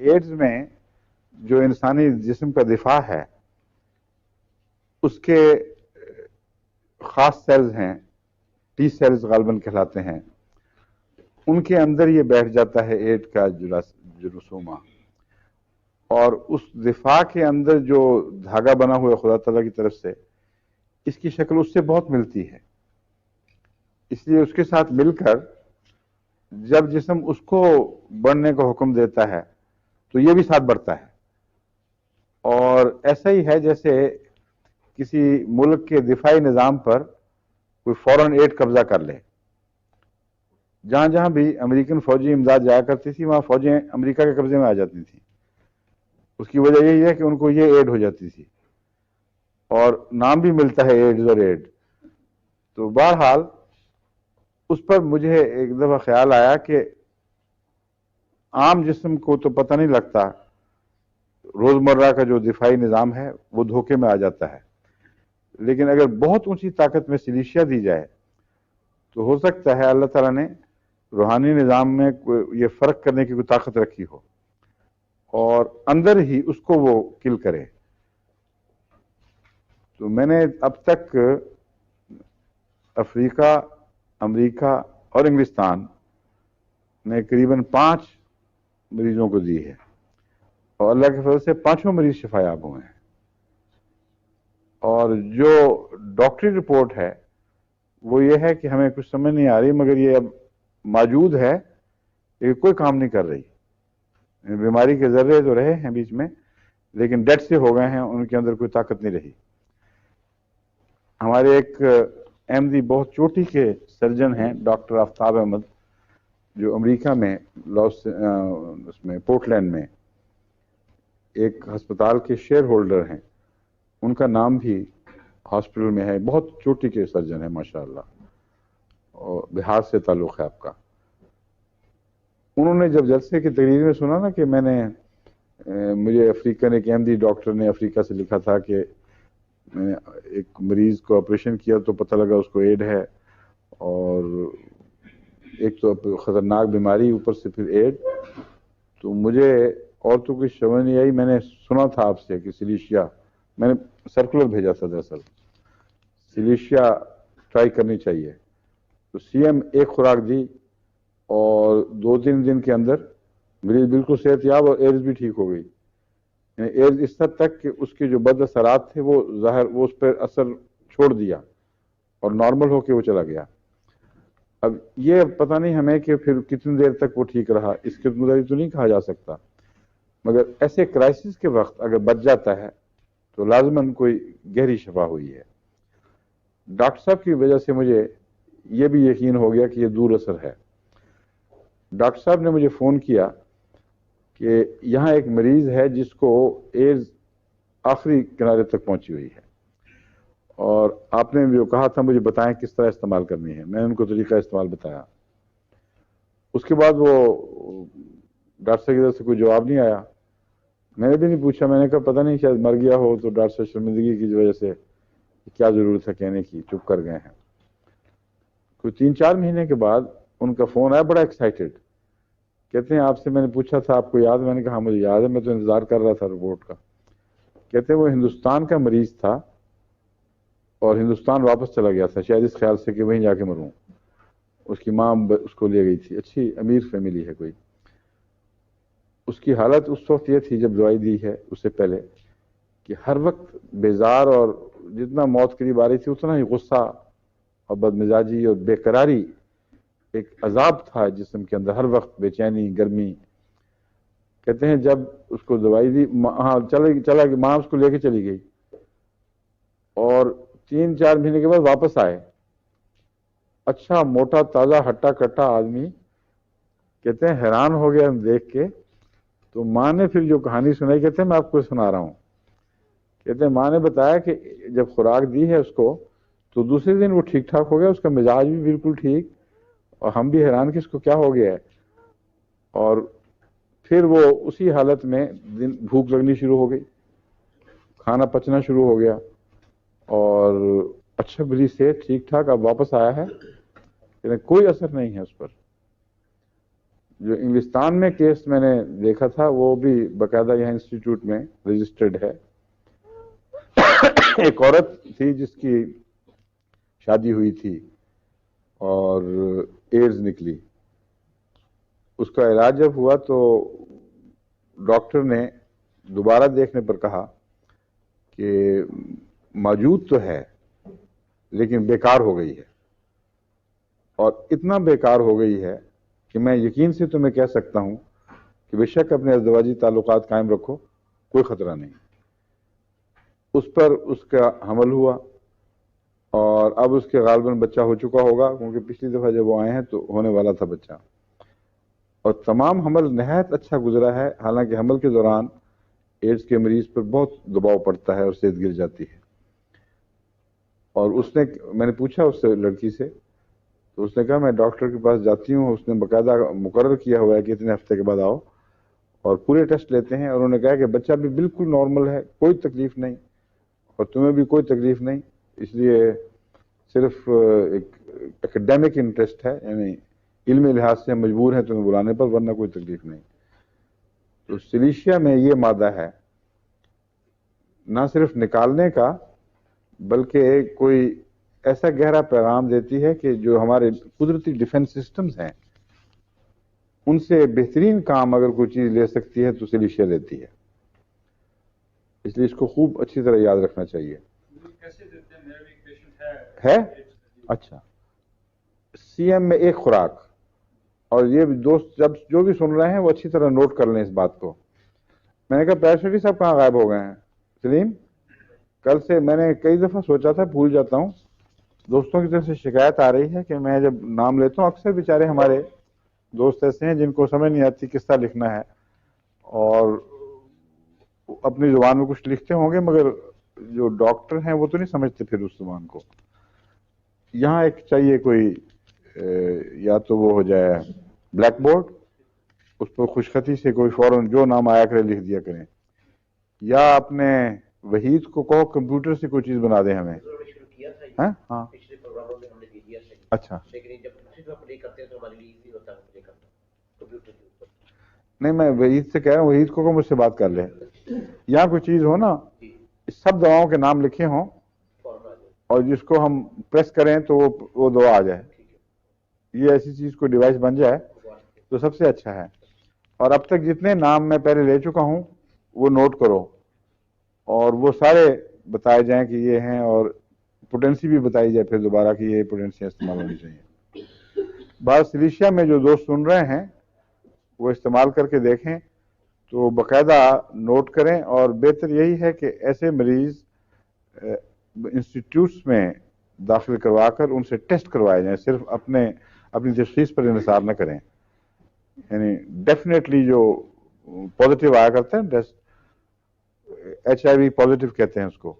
AIDS میں جو انسانی جسم کا دفاع ہے اس کے خاص سیلز ہیں، ٹی سیلز غالباً کہلاتے ہیں، ان کے اندر یہ بیٹھ جاتا ہے ایڈ کا جرثومہ، اور اس دفاع کے اندر جو دھاگا بنا ہوا ہے خدا تعالیٰ کی طرف سے، اس کی شکل اس سے بہت ملتی ہے، اس لیے اس کے ساتھ مل کر جب جسم اس کو بڑھنے کا حکم دیتا ہے تو یہ بھی ساتھ بڑھتا ہے، اور ایسا ہی ہے جیسے کسی ملک کے دفاعی نظام پر کوئی فوراً ایڈ قبضہ کر لے۔ جہاں جہاں بھی امریکن فوجی امداد جایا کرتی تھی وہاں فوجیں امریکہ کے قبضے میں آ جاتی تھیں، اس کی وجہ یہی ہے کہ ان کو یہ ایڈ ہو جاتی تھی، اور نام بھی ملتا ہے ایڈز اور ایڈ۔ تو بہرحال اس پر مجھے ایک دفعہ خیال آیا کہ عام جسم کو تو پتہ نہیں لگتا، روزمرہ کا جو دفاعی نظام ہے وہ دھوکے میں آ جاتا ہے، لیکن اگر بہت اونچی طاقت میں سلیشیا دی جائے تو ہو سکتا ہے اللہ تعالیٰ نے روحانی نظام میں یہ فرق کرنے کی کوئی طاقت رکھی ہو اور اندر ہی اس کو وہ کل کرے۔ تو میں نے اب تک افریقہ، امریکہ اور انگلستان میں قریباً 5 مریضوں کو دی ہے، اور اللہ کے فضل سے 5 مریض شفا یاب ہوئے ہیں، اور جو ڈاکٹری رپورٹ ہے وہ یہ ہے کہ ہمیں کچھ سمجھ نہیں آ رہی، مگر یہ اب موجود ہے کہ کوئی کام نہیں کر رہی، بیماری کے ذرے تو رہے ہیں بیچ میں لیکن ڈیڈ سے ہو گئے ہیں، ان کے اندر کوئی طاقت نہیں رہی۔ ہمارے ایک احمدی بہت چوٹی کے سرجن ہیں ڈاکٹر آفتاب احمد، جو امریکہ میں اس میں پورٹلینڈ میں ایک ہسپتال کے شیئر ہولڈر ہیں، ان کا نام بھی ہاسپٹل میں ہے، بہت چوٹی کے سرجن ہیں ماشاءاللہ، اور بہار سے تعلق ہے آپ کا۔ انہوں نے جب جلسے کی تقریر میں سنا نا کہ میں نے مجھے افریقہ نے ایک احمدی ڈاکٹر نے افریقہ سے لکھا تھا کہ میں نے ایک مریض کو آپریشن کیا تو پتہ لگا اس کو ایڈ ہے، اور ایک تو خطرناک بیماری اوپر سے پھر ایڈ، تو مجھے اور تو کچھ سمجھ نہیں آئی۔ میں نے سنا تھا آپ سے کہ سلیشیا، میں نے سرکولر بھیجا تھا دراصل، سلیشیا ٹرائی کرنی چاہیے، تو سی ایم ایک خوراک دی اور 2-3 دن کے اندر مریض بالکل صحت یاب، اور ایڈز بھی ٹھیک ہو گئی، یعنی ایڈز اس حد تک کہ اس کے جو بد اثرات تھے وہ اس پر اثر چھوڑ دیا اور نارمل ہو کے وہ چلا گیا۔ اب یہ پتہ نہیں ہمیں کہ پھر کتنی دیر تک وہ ٹھیک رہا، اس کے متعلق تو نہیں کہا جا سکتا، مگر ایسے کرائسس کے وقت اگر بچ جاتا ہے تو لازماً کوئی گہری شفا ہوئی ہے۔ ڈاکٹر صاحب کی وجہ سے مجھے یہ بھی یقین ہو گیا کہ یہ دور اثر ہے۔ ڈاکٹر صاحب نے مجھے فون کیا کہ یہاں ایک مریض ہے جس کو ایڈز آخری کنارے تک پہنچی ہوئی ہے، اور آپ نے جو کہا تھا مجھے بتائیں کس طرح استعمال کرنی ہے، میں نے ان کو طریقہ استعمال بتایا۔ اس کے بعد وہ ڈاکٹر صاحب کی طرف سے کوئی جواب نہیں آیا، میں نے بھی نہیں پوچھا، میں نے کہا پتہ نہیں شاید مر گیا ہو، تو ڈاکٹر صاحب شرمندگی کی وجہ سے کیا ضرورت ہے کہنے کی، چپ کر گئے ہیں۔ کوئی 3-4 مہینے کے بعد ان کا فون آیا بڑا ایکسائٹڈ، کہتے ہیں آپ سے میں نے پوچھا تھا آپ کو یاد؟ میں نے کہا مجھے یاد ہے، میں تو انتظار کر رہا تھا رپورٹ کا۔ کہتے ہیں وہ ہندوستان کا مریض تھا اور ہندوستان واپس چلا گیا تھا شاید اس خیال سے کہ وہیں جا کے مروں، اس کی ماں اس کو لے گئی تھی، اچھی امیر فیملی ہے کوئی۔ اس کی حالت اس وقت یہ تھی جب دوائی دی ہے اس سے پہلے کہ ہر وقت بیزار، اور جتنا موت قریب آ رہی تھی اتنا ہی غصہ اور بدمزاجی اور بے قراری، ایک عذاب تھا جسم کے اندر، ہر وقت بے چینی، گرمی۔ کہتے ہیں جب اس کو دوائی دی، ہاں چلا گیا، ماں اس کو لے کے چلی گئی، اور 3-4 مہینے کے بعد واپس آئے، اچھا موٹا تازہ ہٹا کٹا آدمی۔ کہتے ہیں حیران ہو گیا ہم دیکھ کے، تو ماں نے پھر جو کہانی سنائی، کہتے ہیں میں آپ کو سنا رہا ہوں۔ کہتے ہیں ماں نے بتایا کہ جب خوراک دی ہے اس کو تو دوسرے دن وہ ٹھیک ٹھاک ہو گیا، اس کا مزاج بھی بالکل ٹھیک، اور ہم بھی حیران کہ اس کو کیا ہو گیا ہے، اور پھر وہ اسی حالت میں بھوک لگنی شروع ہو گئی، کھانا پچنا شروع ہو گیا، اور اچھا بلی سے ٹھیک ٹھاک اب واپس آیا ہے، لیکن کوئی اثر نہیں ہے اس پر۔ جو انگلستان میں کیس میں نے دیکھا تھا وہ بھی باقاعدہ یہاں انسٹیٹیوٹ میں رجسٹرڈ ہے. ایک عورت تھی جس کی شادی ہوئی تھی اور ایڈز نکلی. اس کا علاج جب ہوا تو ڈاکٹر نے دوبارہ دیکھنے پر کہا کہ موجود تو ہے لیکن بیکار ہو گئی ہے. اور اتنا بیکار ہو گئی ہے کہ میں یقین سے تمہیں کہہ سکتا ہوں کہ بے شک اپنے ازدواجی تعلقات قائم رکھو، کوئی خطرہ نہیں. اس پر اس کا حمل ہوا اور اب اس کے غالباً بچہ ہو چکا ہوگا، کیونکہ پچھلی دفعہ جب وہ آئے ہیں تو ہونے والا تھا بچہ. اور تمام حمل نہایت اچھا گزرا ہے، حالانکہ حمل کے دوران ایڈز کے مریض پر بہت دباؤ پڑتا ہے اور صحت گر جاتی ہے. اور میں نے پوچھا اس سے لڑکی سے تو اس نے کہا میں ڈاکٹر کے پاس جاتی ہوں، اس نے باقاعدہ مقرر کیا ہوا ہے کہ اتنے ہفتے کے بعد آؤ اور پورے ٹیسٹ لیتے ہیں، اور انہوں نے کہا کہ بچہ بھی بالکل نارمل ہے، کوئی تکلیف نہیں اور تمہیں بھی کوئی تکلیف نہیں. اس لیے صرف ایک ایکڈیمک انٹرسٹ ہے، یعنی علمی لحاظ سے ہم مجبور ہیں تمہیں بلانے پر، ورنہ کوئی تکلیف نہیں. تو سلیشیا میں یہ مادہ ہے نہ صرف نکالنے کا بلکہ کوئی ایسا گہرا پیغام دیتی ہے کہ جو ہمارے قدرتی ڈیفنس سسٹمز ہیں ان سے بہترین کام اگر کوئی چیز لے سکتی ہے تو سلیشیا لیتی ہے. اس لیے اس کو خوب اچھی طرح یاد رکھنا چاہیے. ہے اچھا سی ایم میں ایک خوراک، اور یہ دوست جب جو بھی سن رہے ہیں وہ اچھی طرح نوٹ کر لیں اس بات کو. میں نے کہا پیرشٹی صاحب کہاں غائب ہو گئے ہیں؟ سلیم، کل سے میں نے کئی دفعہ سوچا تھا، بھول جاتا ہوں. دوستوں کی طرف سے شکایت آ رہی ہے کہ میں جب نام لیتا ہوں اکثر بیچارے ہمارے دوست ایسے ہیں جن کو سمجھ نہیں آتی کس طرح لکھنا ہے اور اپنی زبان میں کچھ لکھتے ہوں گے مگر جو ڈاکٹر ہیں وہ تو نہیں سمجھتے پھر اس زبان کو. یہاں ایک چاہیے کوئی یا تو وہ ہو جائے بلیک بورڈ، اس پر خوش خطی سے کوئی فوراً جو نام آیا کرے لکھ دیا کریں، یا اپنے وحید کو کہو کمپیوٹر سے کوئی چیز بنا دیں ہمیں. ہاں اچھا نہیں، میں وحید سے کہہ رہا ہوں وحید کو مجھ سے بات کر لیں. یہاں کوئی چیز ہو نا سب دواؤں کے نام لکھے ہوں اور جس کو ہم پریس کریں تو وہ دوا آ جائے، یہ ایسی چیز کو ڈیوائس بن جائے تو سب سے اچھا ہے. اور اب تک جتنے نام میں پہلے لے چکا ہوں وہ نوٹ کرو اور وہ سارے بتائے جائیں کہ یہ ہیں، اور پوٹینسی بھی بتائی جائے پھر دوبارہ کہ یہ پوٹینسیاں استعمال ہونی چاہیے. بعض سلیشیا میں جو دوست سن رہے ہیں وہ استعمال کر کے دیکھیں تو باقاعدہ نوٹ کریں. اور بہتر یہی ہے کہ ایسے مریض انسٹیٹیوٹس میں داخل کروا کر ان سے ٹیسٹ کروائے جائیں، صرف اپنی تشخیص پر انحصار نہ کریں. یعنی ڈیفینیٹلی جو پازیٹیو آیا کرتے ہیں HIV پازیٹیو کہتے ہیں اس کو،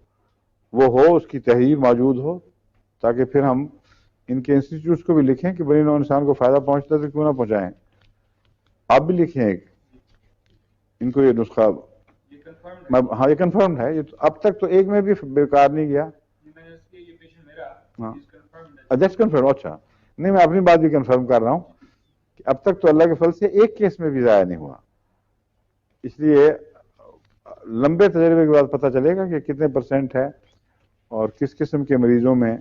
وہ ہو، اس کی تحریر موجود ہو، تاکہ پھر ہم ان کے انسٹیٹیوٹس کو بھی لکھیں کہ بنی نوع انسان کو فائدہ پہنچتا ہے تو کیوں نہ پہنچائیں. آپ بھی لکھیں ان کو یہ نسخہ. ہاں یہ کنفرم ہے، اب تک تو ایک میں بھی بیکار نہیں گیا. That's confirm. اچھا نہیں، میں اپنی بات بھی کنفرم کر رہا ہوں کہ اب تک تو اللہ کے فضل سے ایک کیس میں بھی ضائع نہیں ہوا. اس لیے لمبے تجربے کے بعد پتہ چلے گا کہ کتنے پرسنٹ ہے اور کس قسم کے مریضوں میں.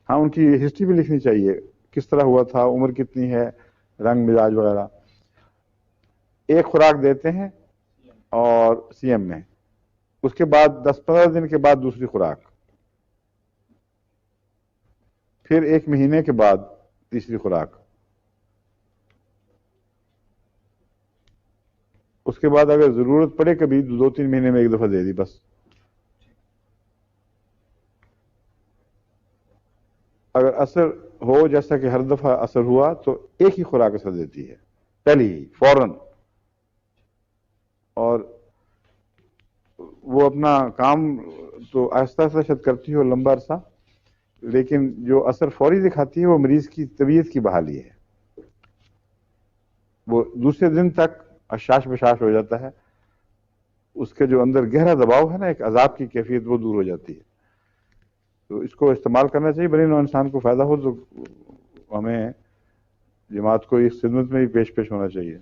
ہاں ان کی ہسٹری بھی لکھنی چاہیے، کس طرح ہوا تھا، عمر کتنی ہے، رنگ مزاج وغیرہ. ایک خوراک دیتے ہیں اور سی ایم میں، اس کے بعد 10-15 دن کے بعد دوسری خوراک، پھر 1 مہینے کے بعد تیسری خوراک، اس کے بعد اگر ضرورت پڑے کبھی 2-3 مہینے میں ایک دفعہ دے دی بس. اگر اثر ہو جیسا کہ ہر دفعہ اثر ہوا تو ایک ہی خوراک اثر دیتی ہے پہلی ہی فوراً، اور وہ اپنا کام تو آہستہ آہستہ شاید کرتی ہو لمبا عرصہ، لیکن جو اثر فوری دکھاتی ہے وہ مریض کی طبیعت کی بحالی ہے. وہ دوسرے دن تک اشاش بشاش ہو جاتا ہے، اس کے جو اندر گہرا دباؤ ہے نا، ایک عذاب کی کیفیت، وہ دور ہو جاتی ہے. تو اس کو استعمال کرنا چاہیے. بنی نوع انسان کو فائدہ ہو تو ہمیں جماعت کو اس خدمت میں بھی پیش ہونا چاہیے.